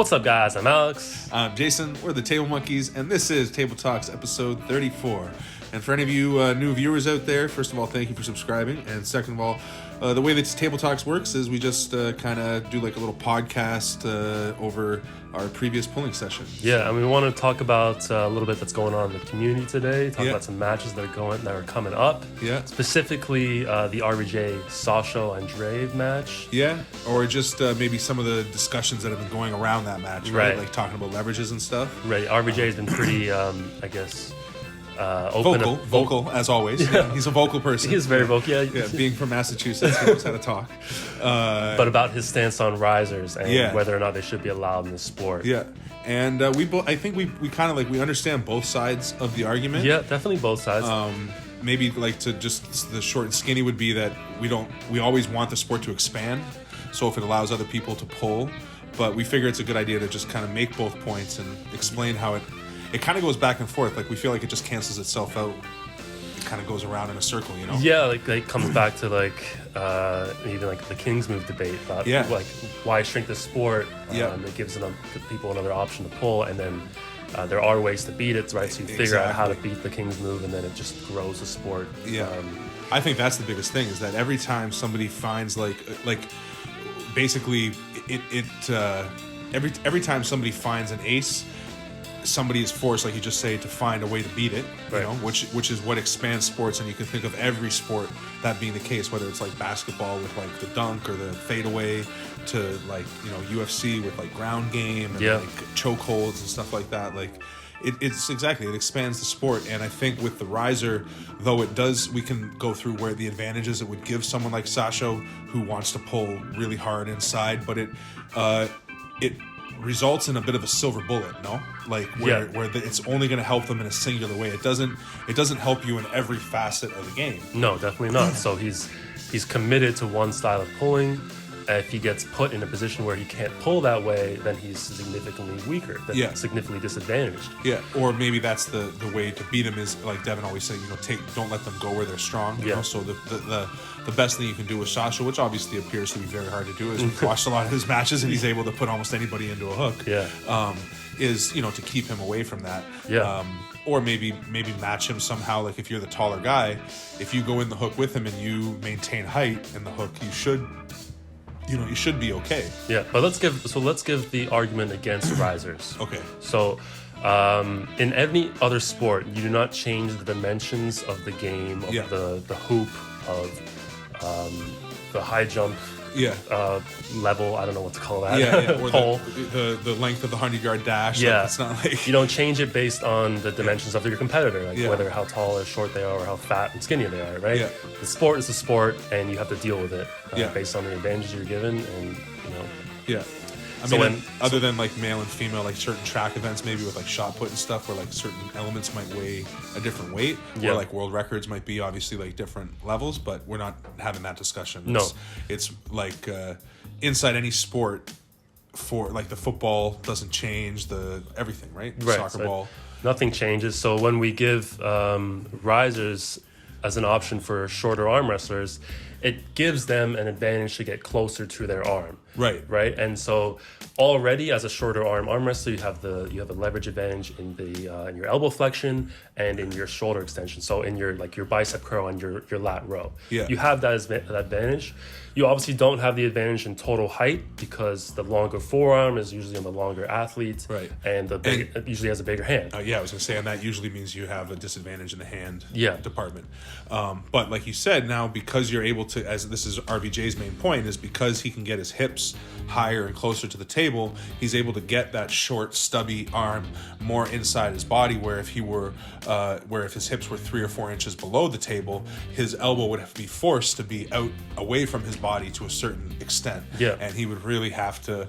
What's up, guys? I'm Alex. I'm Jason. We're the Table Monkeys, and this is Table Talks episode 34. And for any of you new viewers out there, first of all, thank you for subscribing. And second of all, the way that Table Talks works is we just kind of do like a little podcast over our previous pulling session. Yeah, and we want to talk about a little bit that's going on in the community today. Talk about some matches that are coming up. Yeah. Specifically, the RVJ Sasho Andreev match. Yeah, or just maybe some of the discussions that have been going around that match, right? Like talking about leverages and stuff. Right. RVJ has been pretty, open. Vocal as always. Yeah, he's a vocal person. He's very vocal. Yeah, being from Massachusetts, he knows how to talk. But about his stance on risers and whether or not they should be allowed in the sport. Yeah, and I think we kind of like we understand both sides of the argument. Yeah, definitely both sides. Maybe like to just the short and skinny would be that we always want the sport to expand. So if it allows other people to pull, but we figure it's a good idea to just kind of make both points and explain how it kind of goes back and forth. Like we feel like it just cancels itself out. It kind of goes around in a circle, you know? Yeah, like it comes back to even like the King's move debate about like why shrink the sport. It gives people another option to pull, and then there are ways to beat it, right? So you figure out how to beat the King's move, and then it just grows the sport. Yeah, I think that's the biggest thing is that every time somebody finds basically every time somebody finds an ace, somebody is forced, like you just say, to find a way to beat it, you know, which is what expands sports. And you can think of every sport that being the case, whether it's like basketball with like the dunk or the fadeaway, to like, you know, UFC with like ground game and like chokeholds and stuff like that. Like it expands the sport. And I think with the riser, though we can go through where the advantages it would give someone like Sasho who wants to pull really hard inside, but it results in a bit of a silver bullet, no? Like where it's only going to help them in a singular way. It doesn't help you in every facet of the game. No, definitely not. So he's committed to one style of pulling. If he gets put in a position where he can't pull that way, then he's significantly weaker, significantly disadvantaged. Yeah, or maybe that's the way to beat him is, like Devin always said, you know, don't let them go where they're strong. You know? So the best thing you can do with Sasha, which obviously appears to be very hard to do, is we've watched a lot of his matches and he's able to put almost anybody into a hook. Is, you know, to keep him away from that. Or maybe match him somehow. Like if you're the taller guy, if you go in the hook with him and you maintain height in the hook, you should be okay. Yeah, but let's give the argument against risers. Okay. So, in any other sport, you do not change the dimensions of the game, of the hoop, of the high jump level. I don't know what to call that. Or pole. The length of the 100-yard dash. Yeah. Like, it's not like you don't change it based on the dimensions of your competitor, like whether how tall or short they are, or how fat and skinny they are, right? Yeah. The sport is a sport, and you have to deal with it based on the advantages you're given, and you know. Yeah. I mean, other than like male and female, like certain track events, maybe with like shot put and stuff, where like certain elements might weigh a different weight, or like world records might be obviously like different levels, but we're not having that discussion. It's like inside any sport, for like the football doesn't change everything, right? Soccer ball, nothing changes. So when we give risers as an option for shorter arm wrestlers, it gives them an advantage to get closer to their arm. Right. And so already as a shorter arm wrestler, you have the leverage advantage in in your elbow flexion and in your shoulder extension. So in your bicep curl and your lat row. Yeah. You have that advantage. You obviously don't have the advantage in total height because the longer forearm is usually on the longer athlete. Right. And it usually has a bigger hand. I was going to say, and that usually means you have a disadvantage in the hand department. But like you said, now because you're able to, as this is RVJ's main point, is because he can get his hips higher and closer to the table, he's able to get that short, stubby arm more inside his body, where if his hips were 3 or 4 inches below the table, his elbow would have to be forced to be out away from his body to a certain extent. And he would really have to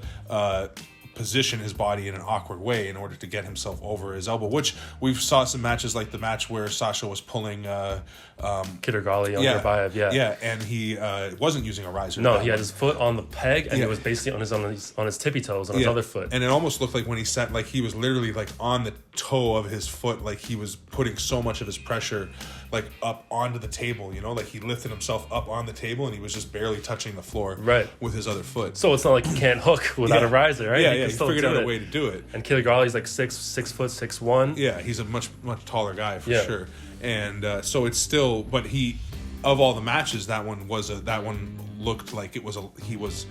position his body in an awkward way in order to get himself over his elbow, which we've saw some matches, like the match where Sasha was pulling Kittergali on Gurbayev, and he wasn't using a riser. No, he had his foot on the peg, and he was basically on his tippy toes on his other foot. And it almost looked like when he sat, like he was literally like on toe of his foot, like he was putting so much of his pressure like up onto the table, you know, like he lifted himself up on the table and he was just barely touching the floor with his other foot. So it's not like you can't hook without a riser, right? Yeah, he figured out a way to do it. And Keary, like 6 foot 6'1". Yeah, he's a much taller guy for sure. And so it's still, but of all the matches, that one looked like he was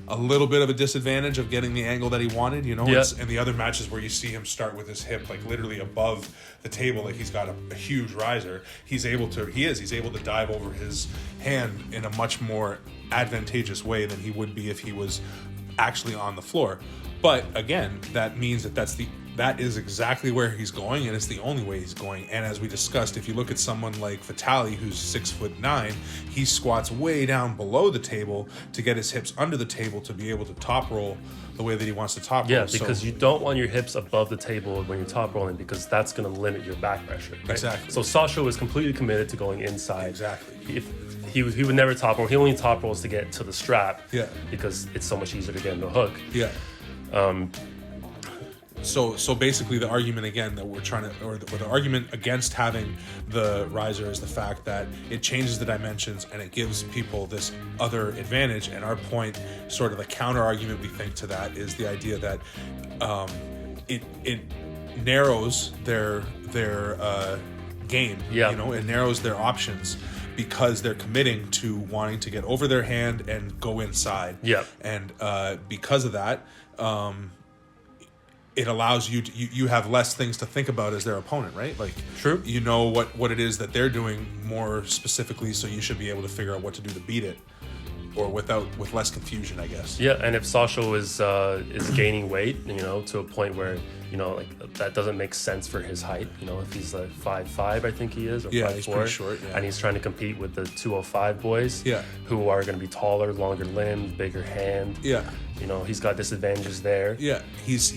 a little bit of a disadvantage of getting the angle that he wanted, you know. And the other matches where you see him start with his hip like literally above the table, like he's got a huge riser, he's able to dive over his hand in a much more advantageous way than he would be if he was actually on the floor. But again, that means that is exactly where he's going, and it's the only way he's going. And as we discussed, if you look at someone like Vitali, who's 6'9", he squats way down below the table to get his hips under the table to be able to top roll the way that he wants to top roll. Yeah, because you don't want your hips above the table when you're top rolling, because that's going to limit your back pressure. Right? Exactly. So Sasho is completely committed to going inside. Exactly. If he would never top roll. He only top rolls to get to the strap. Yeah. Because it's so much easier to get in the hook. Yeah. So basically, the argument again that we're trying to, or the argument against having the riser is the fact that it changes the dimensions and it gives people this other advantage. And our point, sort of the counter argument we think to that, is the idea that it narrows their game. Yeah. You know, it narrows their options, because they're committing to wanting to get over their hand and go inside. Yeah. And because of that, it allows you have less things to think about as their opponent, right? Like, true. You know what it is that they're doing more specifically, so you should be able to figure out what to do to beat it, or with less confusion, I guess. Yeah, and if Sasho is gaining weight, you know, to a point where, you know, like that doesn't make sense for his height. You know, if he's like 5'5", I think he is, or 5'4", he's pretty short, and he's trying to compete with the 205 boys, who are going to be taller, longer limbs, bigger hand. Yeah. You know, he's got disadvantages there. Yeah, he's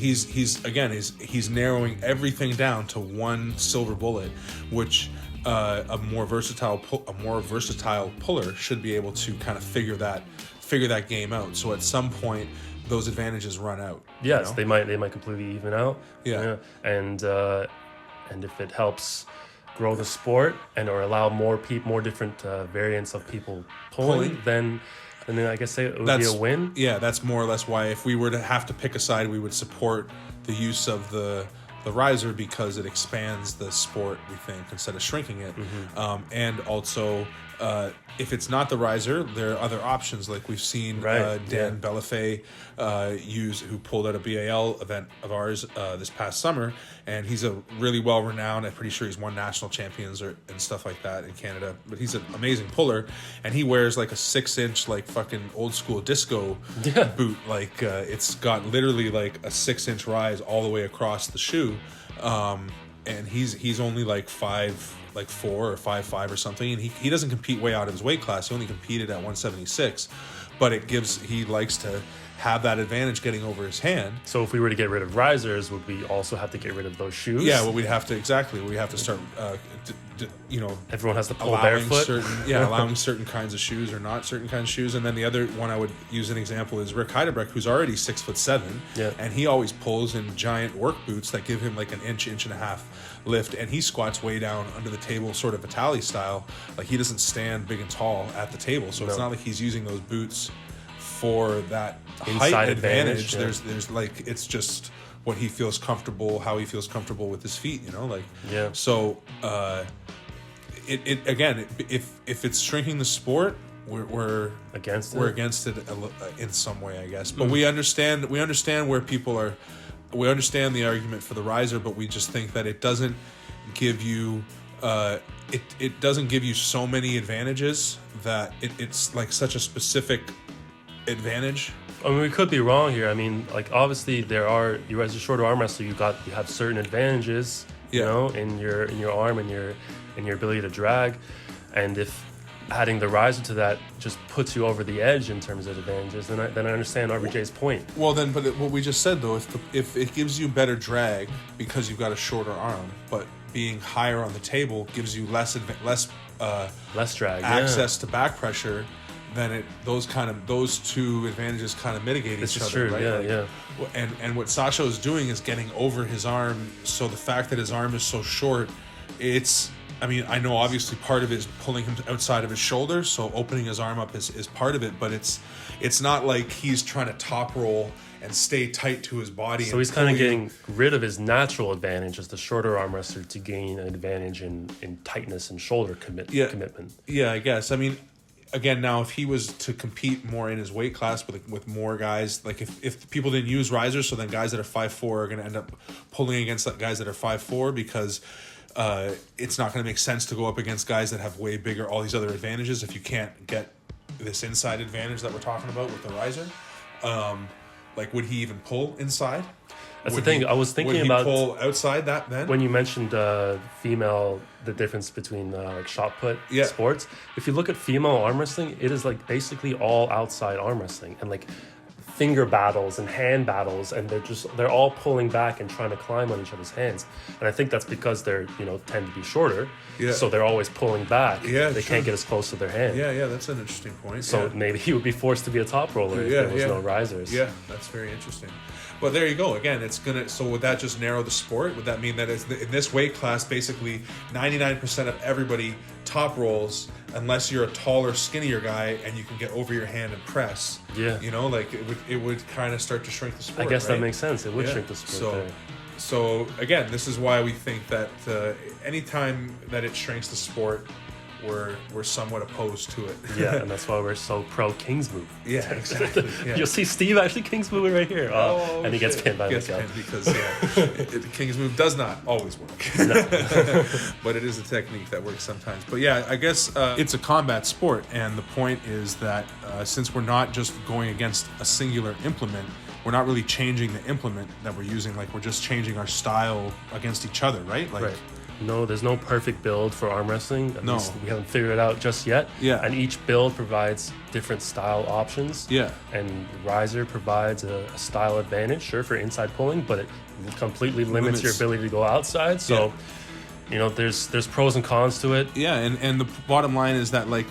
narrowing everything down to one silver bullet, which a more versatile puller should be able to kind of figure that game out. So at some point, those advantages run out. Yes, you know? they might completely even out. Yeah. And if it helps grow the sport or allow more different variants of people pulling, then I guess it would be a win. Yeah, that's more or less why, if we were to have to pick a side, we would support the use of the riser, because it expands the sport, we think, instead of shrinking it. Mm-hmm. And also, if it's not the riser, there are other options, like we've seen Dan Bellafay who pulled out a BAL event of ours this past summer, and he's a really well-renowned, I'm pretty sure he's won national champions and stuff like that in Canada, but he's an amazing puller, and he wears like a 6-inch like fucking old school disco boot, like it's got literally like a 6-inch rise all the way across the shoe, and he's only like 5'4" or 5'5" or something, and he doesn't compete way out of his weight class. He only competed at 176, but he likes to have that advantage getting over his hand. So if we were to get rid of risers, would we also have to get rid of those shoes? Yeah, well, we'd have to start, everyone has to pull barefoot. Allowing certain kinds of shoes or not certain kinds of shoes. And then the other one I would use an example is Rick Heidebrecht, who's already 6'7", and he always pulls in giant work boots that give him like an inch and a half lift, and he squats way down under the table, sort of Vitali style. Like, he doesn't stand big and tall at the table, so it's not like he's using those boots for that inside height advantage. Yeah. There's like, it's just what he feels comfortable, how he feels comfortable with his feet, you know, like, so it again, if it's shrinking the sport, we're against it in some way, I guess. But we understand where people are. We understand the argument for the riser, but we just think that it doesn't give you it doesn't give you so many advantages that it's like such a specific advantage. I mean, we could be wrong here. I mean, like, obviously you as a shorter arm wrestler, you have certain advantages, you know, in your arm and your ability to drag, and if adding the riser to that just puts you over the edge in terms of advantages, then I understand RVJ's point. Well, then, but what we just said though, if it gives you better drag because you've got a shorter arm, but being higher on the table gives you less drag, access to back pressure, then those two advantages kind of mitigate each other, true. right? Yeah, And what Sasho is doing is getting over his arm. So the fact that his arm is so short, I know obviously part of it is pulling him outside of his shoulder, so opening his arm up is part of it, but it's not like he's trying to top roll and stay tight to his body. So he's kind of getting rid of his natural advantage as the shorter arm wrestler to gain an advantage in tightness and shoulder commitment. Yeah, I guess. I mean, again, now if he was to compete more in his weight class with more guys, like if people didn't use risers, so then guys that are 5'4" are going to end up pulling against guys that are 5'4", because it's not going to make sense to go up against guys that have way bigger, all these other advantages if you can't get this inside advantage that we're talking about with the riser. Like, would he even pull inside? That's the thing. I was thinking about... Would he pull outside that then? When you mentioned the difference between like shot put sports, if you look at female arm wrestling, it is like basically all outside arm wrestling and like finger battles and hand battles, and they're all pulling back and trying to climb on each other's hands. And I think that's because they're, tend to be shorter. Yeah. So they're always pulling back. Yeah, they can't get as close to their hand. Yeah, that's an interesting point. So maybe he would be forced to be a top roller if there was no risers. Yeah, that's very interesting. But there you go. Again, so would that just narrow the sport? Would that mean that in this weight class, basically 99% of everybody top rolls unless you're a taller, skinnier guy and you can get over your hand and press? Yeah. It would kind of start to shrink the sport. I guess that makes sense. It would shrink the sport. So again, this is why we think that anytime that it shrinks the sport, we're somewhat opposed to it. Yeah, and that's why we're so pro King's Move. Yeah, exactly. Yeah. You'll see Steve actually King's Move right here. And he gets pinned by Miguel. Because the King's Move does not always work. No. But it is a technique that works sometimes. But yeah, I guess it's a combat sport, and the point is that since we're not just going against a singular implement, we're not really changing the implement that we're using. Like, we're just changing our style against each other, right? Right. No, there's no perfect build for arm wrestling. At least we haven't figured it out just yet. Yeah. And each build provides different style options. Yeah. And riser provides a style advantage, sure, for inside pulling, but it completely limits your ability to go outside. So, there's pros and cons to it. Yeah, and the bottom line is that, like,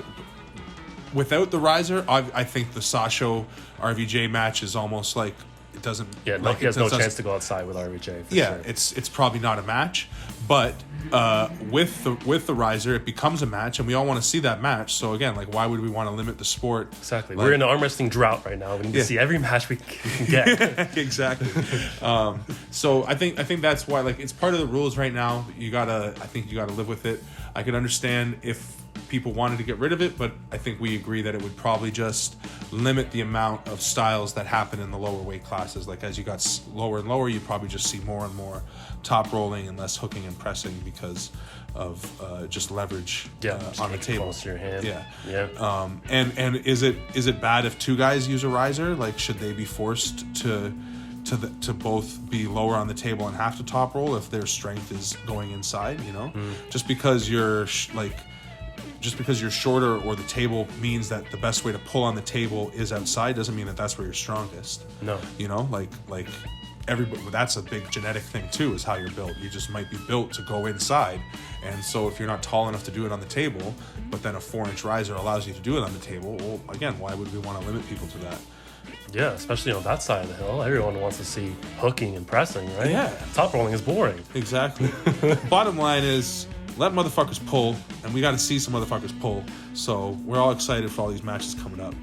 without the riser, I think the Sasho RVJ match is almost like it doesn't. Yeah, like he has no chance to go outside with RVJ. Yeah, sure. It's probably not a match, but with the riser, it becomes a match, and we all want to see that match. So again, like, why would we want to limit the sport? Exactly. We're in an arm wrestling drought right now. We need to see every match we can get. Exactly. So I think that's why, like, it's part of the rules right now. I think you gotta live with it. I could understand if people wanted to get rid of it, but I think we agree that it would probably just limit the amount of styles that happen in the lower weight classes. Like, as you got lower and lower, you probably just see more and more top rolling and less hooking and pressing because of just leverage on the table. Close to your hand. Yeah. And is it bad if two guys use a riser? Like, should they be forced to both be lower on the table and have to top roll if their strength is going inside? Just because you're shorter or the table means that the best way to pull on the table is outside doesn't mean that that's where you're strongest. No. Like everybody, that's a big genetic thing too, is how you're built. You just might be built to go inside. And so if you're not tall enough to do it on the table, but then a 4-inch riser allows you to do it on the table, well, again, why would we want to limit people to that? Yeah, especially on that side of the hill. Everyone wants to see hooking and pressing, right? Yeah. Top rolling is boring. Exactly. Bottom line is, let motherfuckers pull, and we got to see some motherfuckers pull. So we're all excited for all these matches coming up,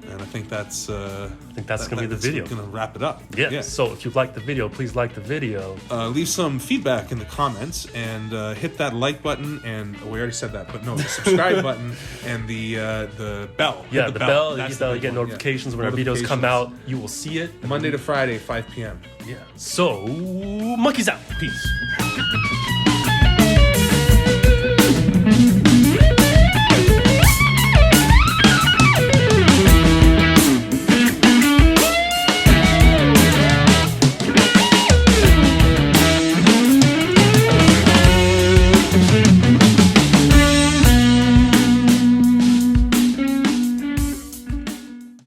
and I think that's going to be the video. Going to wrap it up. Yeah. So if you like the video, please like the video. Leave some feedback in the comments and hit that like button. And we already said that, but no, the subscribe button and the bell. Yeah, the bell. You get notifications when our videos come out. You will see it Monday to Friday, 5 p.m. Yeah. So monkeys out. Peace.